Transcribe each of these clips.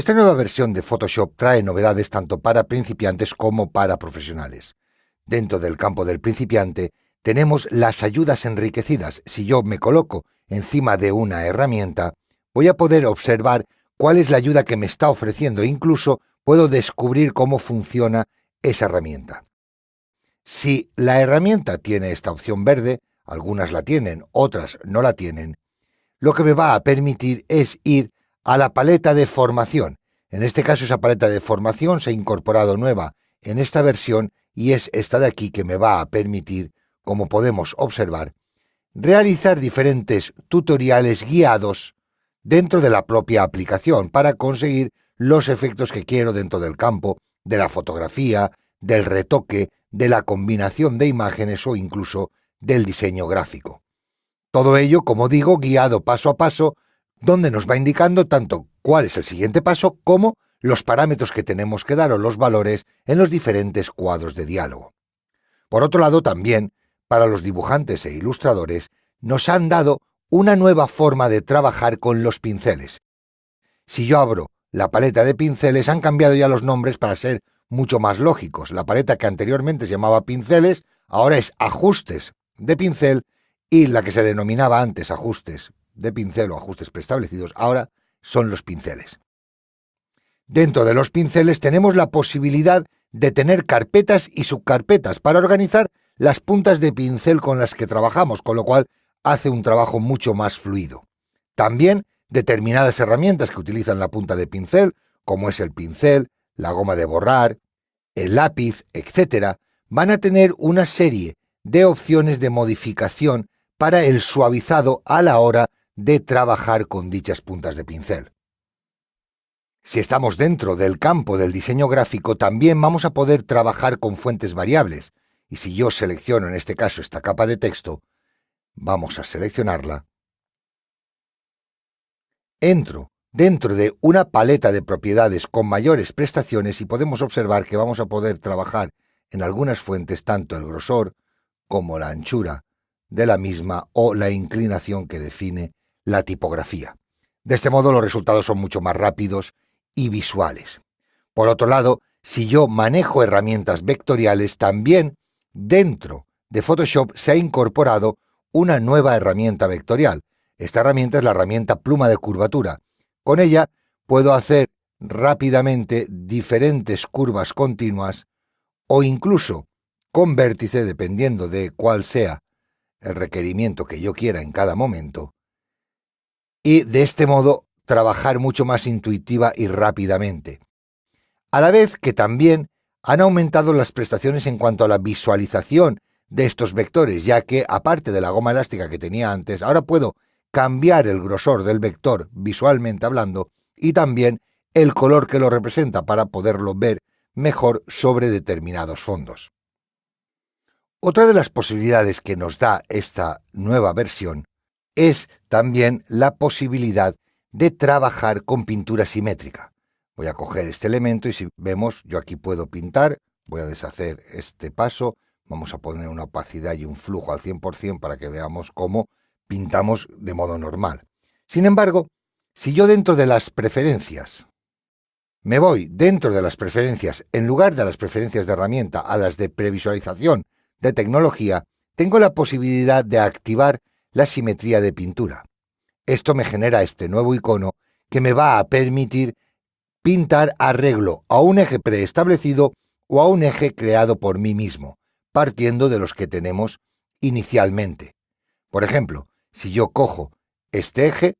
Esta nueva versión de Photoshop trae novedades tanto para principiantes como para profesionales. Dentro del campo del principiante tenemos las ayudas enriquecidas. Si yo me coloco encima de una herramienta, voy a poder observar cuál es la ayuda que me está ofreciendo e incluso puedo descubrir cómo funciona esa herramienta. Si la herramienta tiene esta opción verde, algunas la tienen, otras no la tienen, lo que me va a permitir es ir a la paleta de formación. En este caso, esa paleta de formación se ha incorporado nueva en esta versión y es esta de aquí que me va a permitir, como podemos observar, realizar diferentes tutoriales guiados dentro de la propia aplicación para conseguir los efectos que quiero dentro del campo de la fotografía, del retoque, de la combinación de imágenes o incluso del diseño gráfico. Todo ello, como digo, guiado paso a paso, donde nos va indicando tanto cuál es el siguiente paso como los parámetros que tenemos que dar o los valores en los diferentes cuadros de diálogo. Por otro lado, también, para los dibujantes e ilustradores, nos han dado una nueva forma de trabajar con los pinceles. Si yo abro la paleta de pinceles, han cambiado ya los nombres para ser mucho más lógicos. La paleta que anteriormente se llamaba pinceles, ahora es ajustes de pincel, y la que se denominaba antes ajustes de pincel o ajustes preestablecidos, ahora son los pinceles. Dentro de los pinceles tenemos la posibilidad de tener carpetas y subcarpetas para organizar las puntas de pincel con las que trabajamos, con lo cual hace un trabajo mucho más fluido. También determinadas herramientas que utilizan la punta de pincel, como es el pincel, la goma de borrar, el lápiz, etc., van a tener una serie de opciones de modificación para el suavizado a la hora de trabajar con dichas puntas de pincel. Si estamos dentro del campo del diseño gráfico, también vamos a poder trabajar con fuentes variables. Y si yo selecciono en este caso esta capa de texto, vamos a seleccionarla. Entro dentro de una paleta de propiedades con mayores prestaciones y podemos observar que vamos a poder trabajar en algunas fuentes tanto el grosor como la anchura de la misma o la inclinación que define la tipografía. De este modo los resultados son mucho más rápidos y visuales. Por otro lado, si yo manejo herramientas vectoriales, también dentro de Photoshop se ha incorporado una nueva herramienta vectorial. Esta herramienta es la herramienta pluma de curvatura. Con ella puedo hacer rápidamente diferentes curvas continuas o incluso con vértice, dependiendo de cuál sea el requerimiento que yo quiera en cada momento, y de este modo trabajar mucho más intuitiva y rápidamente. A la vez que también han aumentado las prestaciones en cuanto a la visualización de estos vectores, ya que aparte de la goma elástica que tenía antes, ahora puedo cambiar el grosor del vector visualmente hablando y también el color que lo representa para poderlo ver mejor sobre determinados fondos. Otra de las posibilidades que nos da esta nueva versión es también la posibilidad de trabajar con pintura simétrica. Voy a coger este elemento y si vemos, yo aquí puedo pintar, voy a deshacer este paso, vamos a poner una opacidad y un flujo al 100% para que veamos cómo pintamos de modo normal. Sin embargo, si yo dentro de las preferencias me voy dentro de las preferencias, en lugar de las preferencias de herramienta a las de previsualización de tecnología, tengo la posibilidad de activar la simetría de pintura. Esto me genera este nuevo icono que me va a permitir pintar arreglo a un eje preestablecido o a un eje creado por mí mismo, partiendo de los que tenemos inicialmente. Por ejemplo, si yo cojo este eje,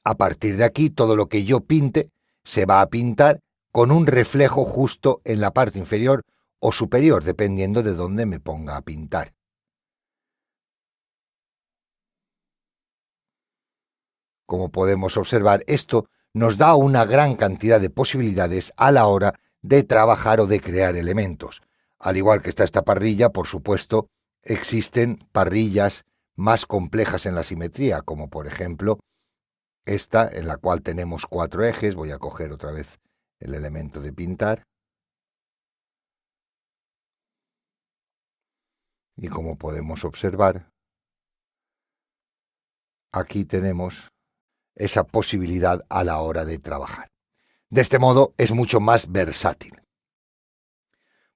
a partir de aquí todo lo que yo pinte se va a pintar con un reflejo justo en la parte inferior o superior, dependiendo de dónde me ponga a pintar. Como podemos observar, esto nos da una gran cantidad de posibilidades a la hora de trabajar o de crear elementos. Al igual que está esta parrilla, por supuesto, existen parrillas más complejas en la simetría, como por ejemplo esta, en la cual tenemos 4 ejes. Voy a coger otra vez el elemento de pintar. Y como podemos observar, aquí tenemos esa posibilidad a la hora de trabajar. De este modo es mucho más versátil.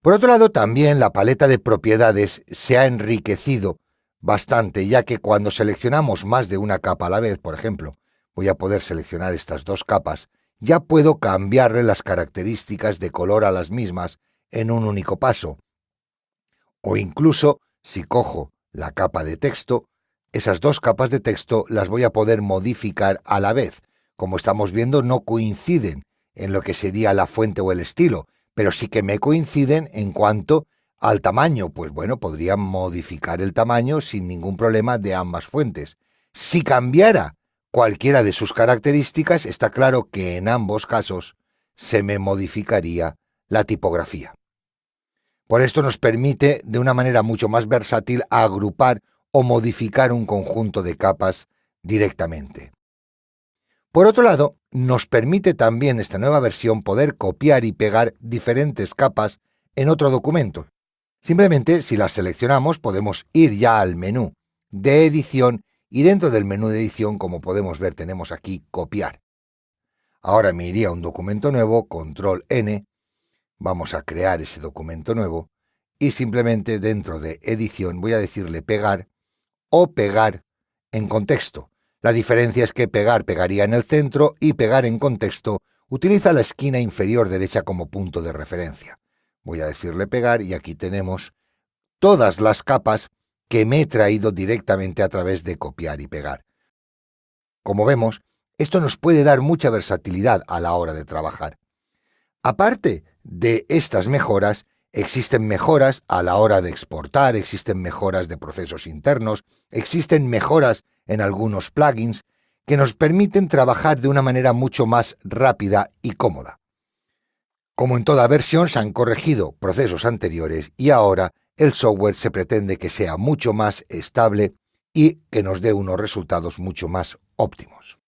Por otro lado, también la paleta de propiedades se ha enriquecido bastante, ya que cuando seleccionamos más de una capa a la vez, por ejemplo, voy a poder seleccionar estas dos capas, ya puedo cambiarle las características de color a las mismas en un único paso. O incluso, si cojo la capa de texto, esas dos capas de texto las voy a poder modificar a la vez. Como estamos viendo, no coinciden en lo que sería la fuente o el estilo, pero sí que me coinciden en cuanto al tamaño. Pues bueno, podría modificar el tamaño sin ningún problema de ambas fuentes. Si cambiara cualquiera de sus características, está claro que en ambos casos se me modificaría la tipografía. Por esto nos permite, de una manera mucho más versátil, agrupar o modificar un conjunto de capas directamente. Por otro lado, nos permite también esta nueva versión poder copiar y pegar diferentes capas en otro documento. Simplemente, si las seleccionamos, podemos ir ya al menú de edición y dentro del menú de edición, como podemos ver, tenemos aquí copiar. Ahora me iría a un documento nuevo, control N, vamos a crear ese documento nuevo y simplemente dentro de edición voy a decirle pegar o pegar en contexto. La diferencia es que pegaría en el centro y pegar en contexto utiliza la esquina inferior derecha como punto de referencia. Voy a decirle pegar y aquí tenemos todas las capas que me he traído directamente a través de copiar y pegar. Como vemos, esto nos puede dar mucha versatilidad a la hora de trabajar. Aparte de estas mejoras, existen mejoras a la hora de exportar, existen mejoras de procesos internos, existen mejoras en algunos plugins que nos permiten trabajar de una manera mucho más rápida y cómoda. Como en toda versión, se han corregido procesos anteriores y ahora el software se pretende que sea mucho más estable y que nos dé unos resultados mucho más óptimos.